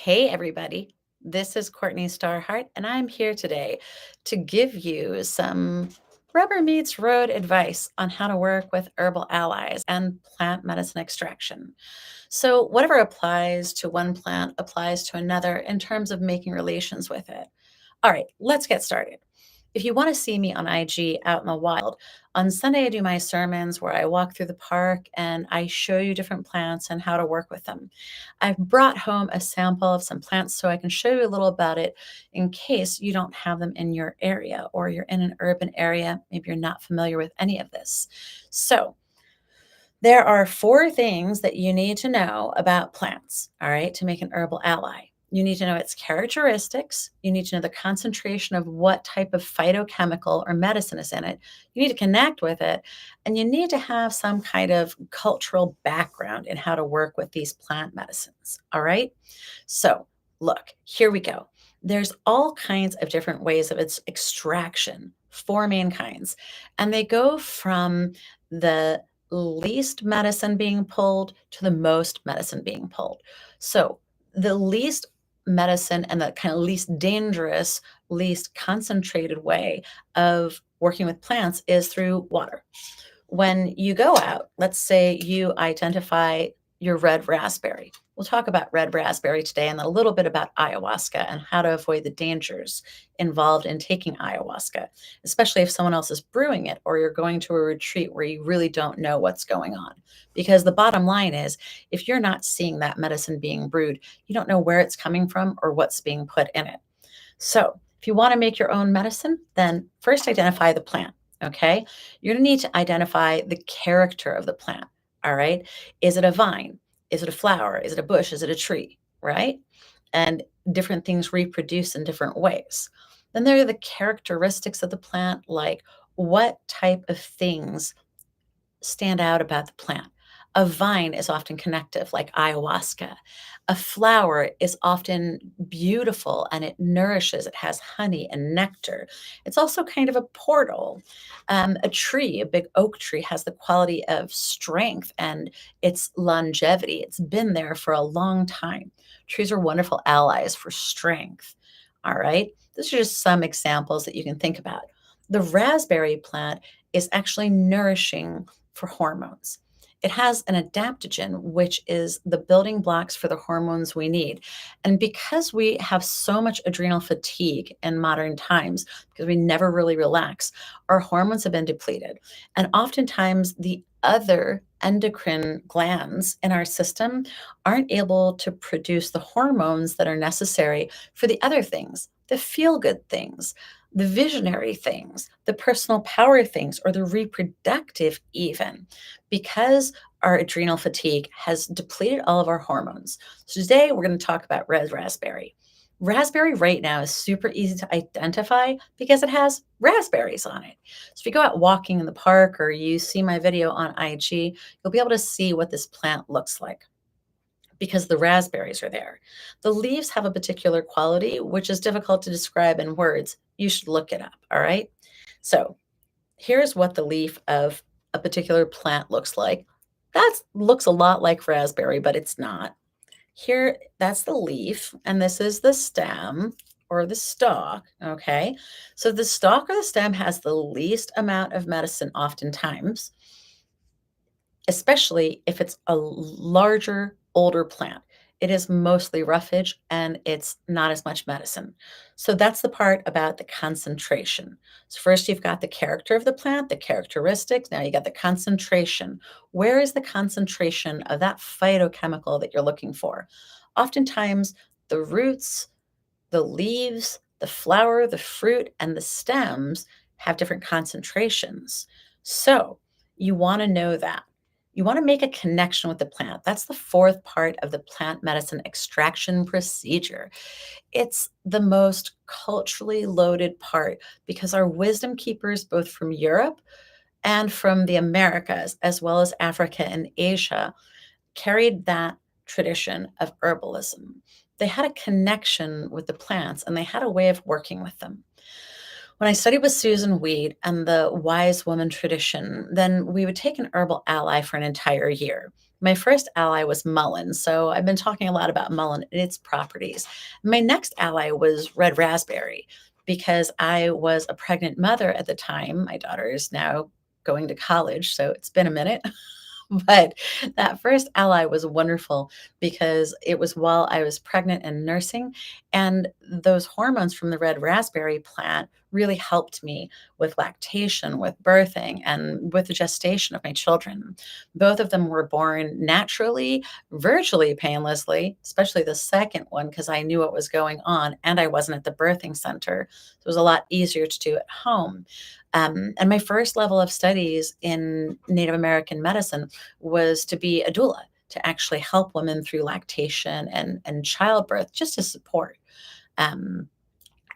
Hey, everybody. This is Courtney Starhart, and I'm here today to give you some rubber meets road advice on how to work with herbal allies and plant medicine extraction. So, whatever applies to one plant applies to another in terms of making relations with it. All right, let's get started. If you want to see me on IG out in the wild, on Sunday I do my sermons where I walk through the park and I show you different plants and how to work with them. I've brought home a sample of some plants so I can show you a little about it in case you don't have them in your area or you're in an urban area. Maybe you're not familiar with any of this. So, there are four things that you need to know about plants, all right, to make an herbal ally. You need to know its characteristics. You need to know the concentration of what type of phytochemical or medicine is in it. You need to connect with it. And you need to have some kind of cultural background in how to work with these plant medicines. All right. So, look, here we go. There's all kinds of different ways of its extraction, four main kinds. And they go from the least medicine being pulled to the most medicine being pulled. So the least medicine and the kind of least dangerous, least concentrated way of working with plants is through water. When you go out, let's say you identify your red raspberry. We'll talk about red raspberry today and then a little bit about ayahuasca and how to avoid the dangers involved in taking ayahuasca, especially if someone else is brewing it or you're going to a retreat where you really don't know what's going on. Because the bottom line is, if you're not seeing that medicine being brewed, you don't know where it's coming from or what's being put in it. So, if you want to make your own medicine, then first identify the plant. Okay. You're going to need to identify the character of the plant. All right. Is it a vine? Is it a flower? Is it a bush? Is it a tree? Right. And different things reproduce in different ways. Then there are the characteristics of the plant, like what type of things stand out about the plant. A vine is often connective, like ayahuasca. A flower is often beautiful and it nourishes, it has honey and nectar. It's also kind of a portal. A tree, a big oak tree, has the quality of strength and its longevity. It's been there for a long time. Trees are wonderful allies for strength. All right. These are just some examples that you can think about. The raspberry plant is actually nourishing for hormones. It has an adaptogen, which is the building blocks for the hormones we need. And because we have so much adrenal fatigue in modern times, because we never really relax, our hormones have been depleted. And oftentimes, the other endocrine glands in our system aren't able to produce the hormones that are necessary for the other things, the feel good things, the visionary things, the personal power things, or the reproductive, even, because our adrenal fatigue has depleted all of our hormones. So, today we're going to talk about red raspberry. Raspberry right now is super easy to identify because it has raspberries on it. So, if you go out walking in the park or you see my video on IG, you'll be able to see what this plant looks like because the raspberries are there. The leaves have a particular quality, which is difficult to describe in words. You should look it up. All right. So here's what the leaf of a particular plant looks like. That looks a lot like raspberry, but it's not. Here, that's the leaf, and this is the stem or the stalk. Okay. So the stalk or the stem has the least amount of medicine oftentimes, especially if it's a larger, older plant. It is mostly roughage and it's not as much medicine. So that's the part about the concentration. So first you've got the character of the plant, the characteristics. Now you got the concentration. Where is the concentration of that phytochemical that you're looking for? Oftentimes the roots, the leaves, the flower, the fruit, and the stems have different concentrations. So you want to know that. You want to make a connection with the plant. That's the fourth part of the plant medicine extraction procedure. It's the most culturally loaded part because our wisdom keepers, both from Europe and from the Americas, as well as Africa and Asia, carried that tradition of herbalism. They had a connection with the plants and they had a way of working with them. When I studied with Susan Weed and the wise woman tradition, then we would take an herbal ally for an entire year. My first ally was mullein. So I've been talking a lot about mullein and its properties. My next ally was red raspberry because I was a pregnant mother at the time. My daughter is now going to college, so it's been a minute. But that first ally was wonderful because it was while I was pregnant and nursing, and those hormones from the red raspberry plant really helped me with lactation, with birthing, and with the gestation of my children. Both of them were born naturally, virtually painlessly, especially the second one because I knew what was going on and I wasn't at the birthing center. So it was a lot easier to do at home. And my first level of studies in Native American medicine was to be a doula, to actually help women through lactation and childbirth, just to support. Um,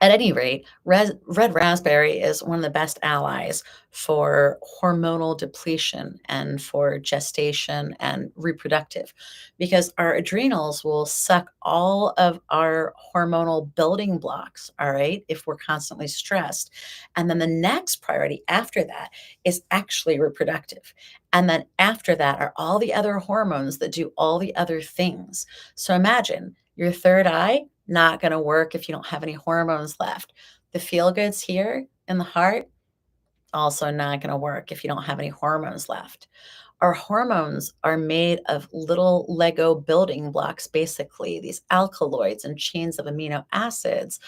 at any rate, red raspberry is one of the best allies for hormonal depletion and for gestation and reproductive because our adrenals will suck all of our hormonal building blocks, all right, if we're constantly stressed. And then the next priority after that is actually reproductive. And then after that are all the other hormones that do all the other things. So imagine your third eye not going to work if you don't have any hormones left. The feel goods here in the heart also not going to work if you don't have any hormones left. Our hormones are made of little Lego building blocks, basically, these alkaloids and chains of amino acids,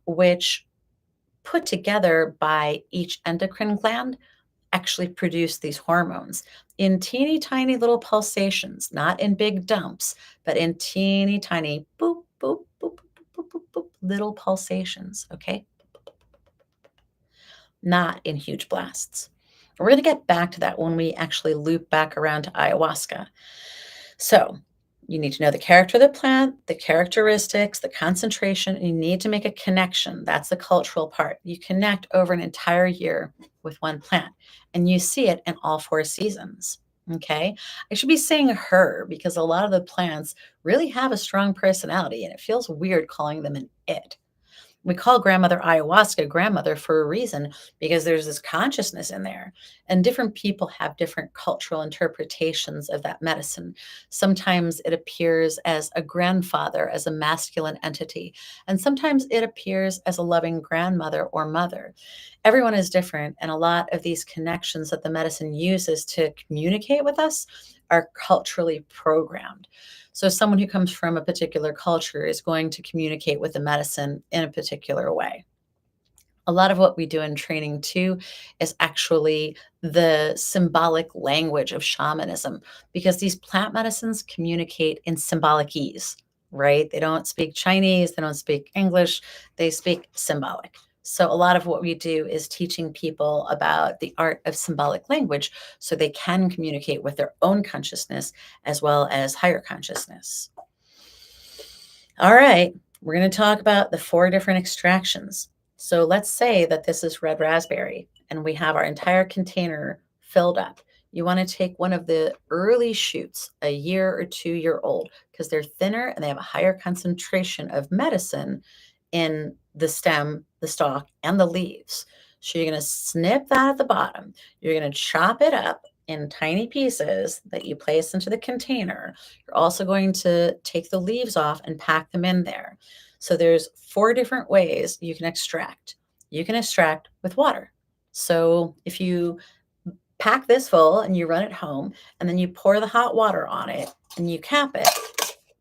which put together by each endocrine gland actually produce these hormones in teeny tiny little pulsations, not in big dumps, but in teeny tiny boop, boop, boop, boop, boop, boop, boop, little pulsations, okay? Not in huge blasts. We're going to get back to that when we actually loop back around to ayahuasca. So, you need to know the character of the plant, the characteristics, the concentration, and you need to make a connection. That's the cultural part. You connect over an entire year with one plant, and you see it in all four seasons. Okay. I should be saying her because a lot of the plants really have a strong personality, and it feels weird calling them an it. We call grandmother ayahuasca grandmother for a reason because there's this consciousness in there. And different people have different cultural interpretations of that medicine. Sometimes it appears as a grandfather, as a masculine entity, and sometimes it appears as a loving grandmother or mother. Everyone is different, and a lot of these connections that the medicine uses to communicate with us are culturally programmed. So, someone who comes from a particular culture is going to communicate with the medicine in a particular way. A lot of what we do in training too is actually the symbolic language of shamanism because these plant medicines communicate in symbolic ease, right? They don't speak Chinese, they don't speak English, they speak symbolic. So, a lot of what we do is teaching people about the art of symbolic language so they can communicate with their own consciousness as well as higher consciousness. All right, we're going to talk about the four different extractions. So let's say that this is red raspberry and we have our entire container filled up. You want to take one of the early shoots, a year or 2 year old, because they're thinner and they have a higher concentration of medicine in the stem, the stalk, and the leaves. So you're going to snip that at the bottom. You're going to chop it up in tiny pieces that you place into the container. You're also going to take the leaves off and pack them in there. So there's four different ways you can extract. You can extract with water. So if you pack this full and you run it home and then you pour the hot water on it and you cap it,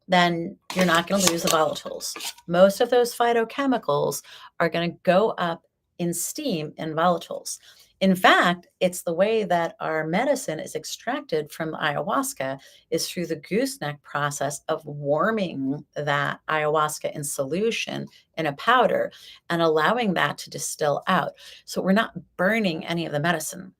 then you're not going to lose the volatiles. Most of those phytochemicals are going to go up in steam in volatiles. In fact, it's the way that our medicine is extracted from ayahuasca is through the gooseneck process of warming that ayahuasca in solution in a powder and allowing that to distill out. So we're not burning any of the medicine.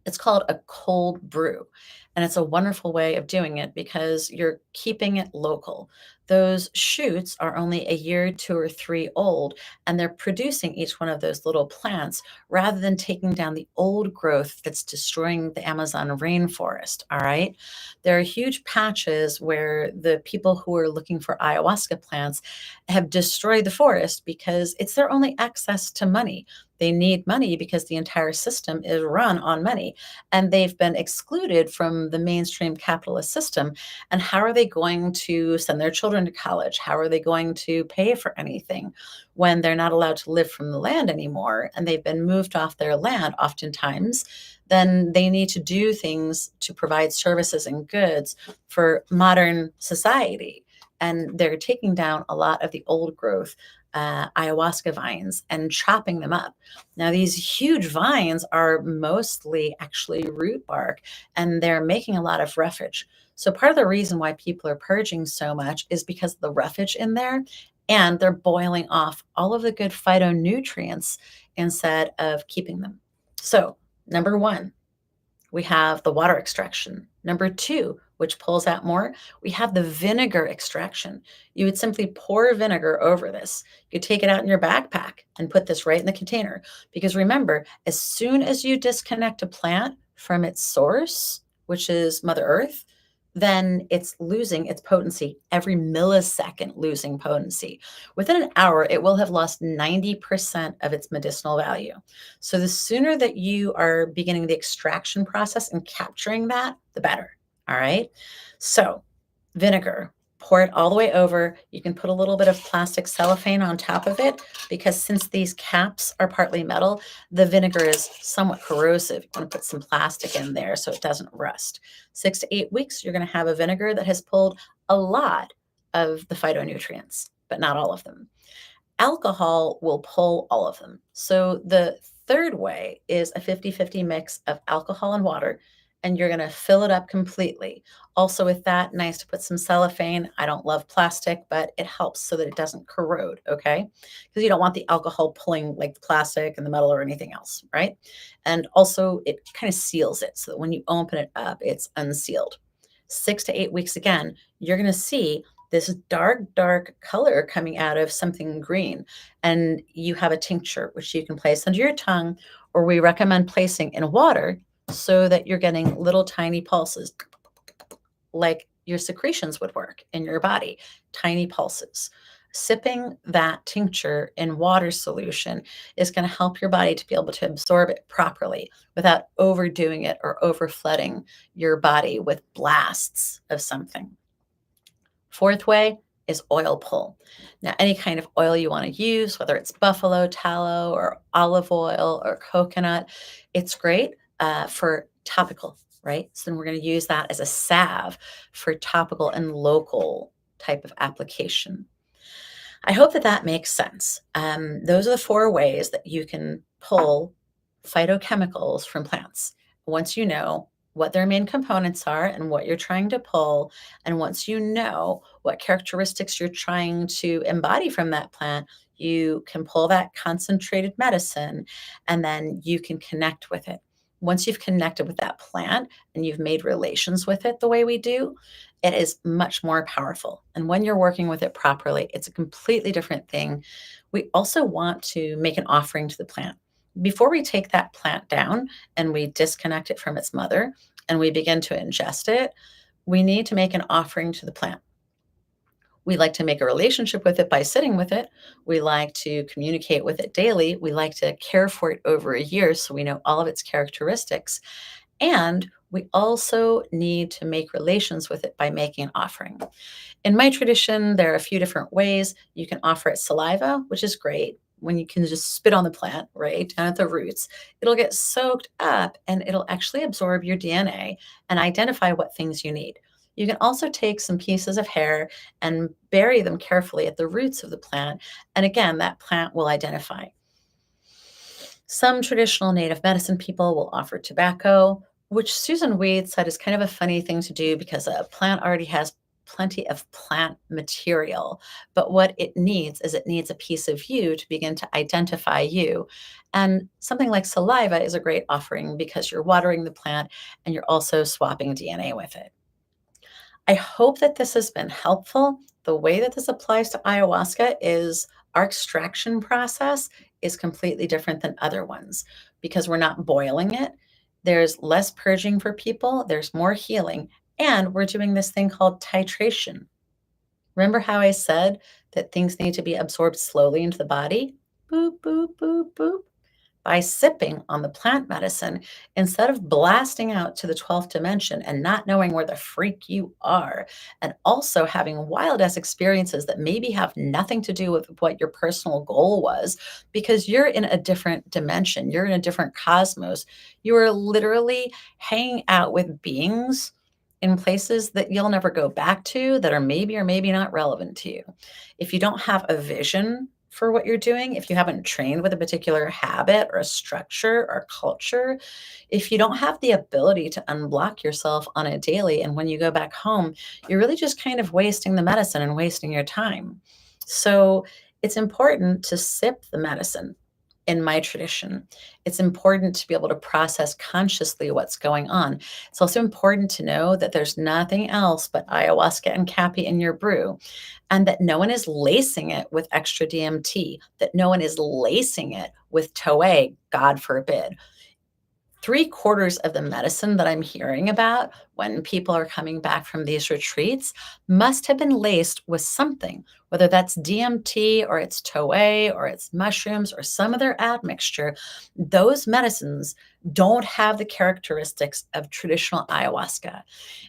It's called a cold brew. And it's a wonderful way of doing it because you're keeping it local. Those shoots are only a year, 2 or 3 old, and they're producing each one of those little plants rather than taking down the old growth that's destroying the Amazon rainforest. All right. There are huge patches where the people who are looking for ayahuasca plants have destroyed the forest because it's their only access to money. They need money because the entire system is run on money. And they've been excluded from from the mainstream capitalist system. And how are they going to send their children to college? How are they going to pay for anything when they're not allowed to live from the land anymore and they've been moved off their land oftentimes? Then they need to do things to provide services and goods for modern society. And they're taking down a lot of the old growth ayahuasca vines and chopping them up. Now, these huge vines are mostly actually root bark, and they're making a lot of roughage. So, part of the reason why people are purging so much is because of the roughage in there, and they're boiling off all of the good phytonutrients instead of keeping them. So, number one, we have the water extraction. Number two, which pulls out more, we have the vinegar extraction. You would simply pour vinegar over this. You take it out in your backpack and put this right in the container. Because remember, as soon as you disconnect a plant from its source, which is Mother Earth, then it's losing its potency, every millisecond losing potency. Within an hour, it will have lost 90% of its medicinal value. So the sooner that you are beginning the extraction process and capturing that, the better. All right. So vinegar, pour it all the way over. You can put a little bit of plastic cellophane on top of it because since these caps are partly metal, the vinegar is somewhat corrosive. You want to put some plastic in there so it doesn't rust. 6 to 8 weeks, you're going to have a vinegar that has pulled a lot of the phytonutrients, but not all of them. Alcohol will pull all of them. So the third way is a 50-50 mix of alcohol and water, and you're going to fill it up completely. Also, with that, nice to put some cellophane. I don't love plastic, but it helps so that it doesn't corrode, okay? Because you don't want the alcohol pulling like the plastic and the metal or anything else, right? And also, it kind of seals it so that when you open it up, it's unsealed. 6 to 8 weeks again, you're going to see this dark color coming out of something green. And you have a tincture, which you can place under your tongue, or we recommend placing in water so that you're getting little tiny pulses, like your secretions would work in your body, tiny pulses. Sipping that tincture in water solution is going to help your body to be able to absorb it properly without overdoing it or overflooding your body with blasts of something. Fourth way is oil pull. Now, any kind of oil you want to use, whether it's buffalo tallow or olive oil or coconut, it's great for topical, right? So then we're going to use that as a salve for topical and local type of application. I hope that that makes sense. Those are the four ways that you can pull phytochemicals from plants. Once you know what their main components are and what you're trying to pull, and once you know what characteristics you're trying to embody from that plant, you can pull that concentrated medicine and then you can connect with it. Once you've connected with that plant and you've made relations with it the way we do, it is much more powerful. And when you're working with it properly, it's a completely different thing. We also want to make an offering to the plant. Before we take that plant down and we disconnect it from its mother and we begin to ingest it, we need to make an offering to the plant. We like to make a relationship with it by sitting with it. We like to communicate with it daily. We like to care for it over a year so we know all of its characteristics. And we also need to make relations with it by making an offering. In my tradition, there are a few different ways. You can offer it saliva, which is great when you can just spit on the plant, right, down at the roots. It'll get soaked up and it'll actually absorb your DNA and identify what things you need. You can also take some pieces of hair and bury them carefully at the roots of the plant. And again, that plant will identify. Some traditional native medicine people will offer tobacco, which Susan Weed said is kind of a funny thing to do because a plant already has plenty of plant material. But what it needs is it needs a piece of you to begin to identify you. And something like saliva is a great offering because you're watering the plant and you're also swapping DNA with it. I hope that this has been helpful. The way that this applies to ayahuasca is our extraction process is completely different than other ones because we're not boiling it. There's less purging for people, there's more healing, and we're doing this thing called titration. Remember how I said that things need to be absorbed slowly into the body? Boop, boop, boop, boop. By sipping on the plant medicine, instead of blasting out to the 12th dimension and not knowing where the freak you are, and also having wild ass experiences that maybe have nothing to do with what your personal goal was, because you're in a different dimension, you're in a different cosmos. You are literally hanging out with beings in places that you'll never go back to that are maybe or maybe not relevant to you. If you don't have a vision for what you're doing, if you haven't trained with a particular habit or a structure or culture, if you don't have the ability to unblock yourself on a daily, and when you go back home, you're really just kind of wasting the medicine and wasting your time. So it's important to sip the medicine. In my tradition, it's important to be able to process consciously what's going on. It's also important to know that there's nothing else but ayahuasca and cappy in your brew, and that no one is lacing it with extra DMT, that no one is lacing it with Toei, God forbid. Three-quarters of the medicine that I'm hearing about when people are coming back from these retreats must have been laced with something, whether that's DMT or it's Toei or it's mushrooms or some other admixture. Those medicines don't have the characteristics of traditional ayahuasca.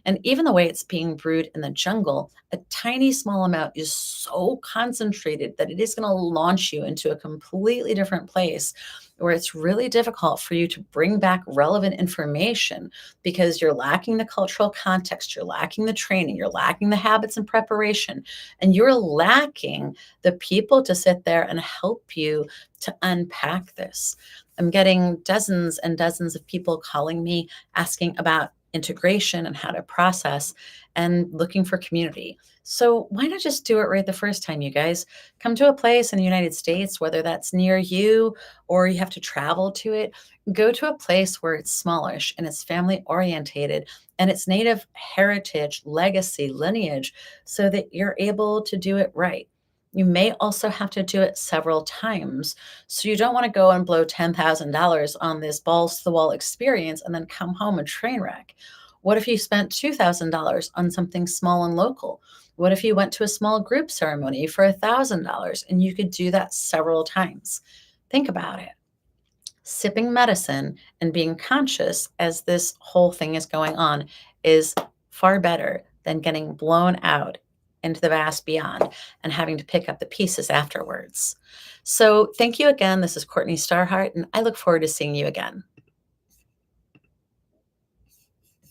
And even the way it's being brewed in the jungle, a tiny small amount is so concentrated that it is going to launch you into a completely different place where it's really difficult for you to bring back relevant information because you're lacking the cultural context, you're lacking the training, you're lacking the habits and preparation, and you're lacking the people to sit there and help you to unpack this. I'm getting dozens and dozens of people calling me asking about integration and how to process and looking for community. So why not just do it right the first time, you guys? Come to a place in the United States, whether that's near you or you have to travel to it. Go to a place where it's smallish and it's family orientated and it's native heritage, legacy, lineage, so that you're able to do it right. You may also have to do it several times. So you don't want to go and blow $10,000 on this balls to the wall experience and then come home a train wreck. What if you spent $2,000 on something small and local? What if you went to a small group ceremony for $1,000 and you could do that several times? Think about it. Sipping medicine and being conscious as this whole thing is going on is far better than getting blown out into the vast beyond and having to pick up the pieces afterwards. So, thank you again. This is Courtney Starhart, and I look forward to seeing you again.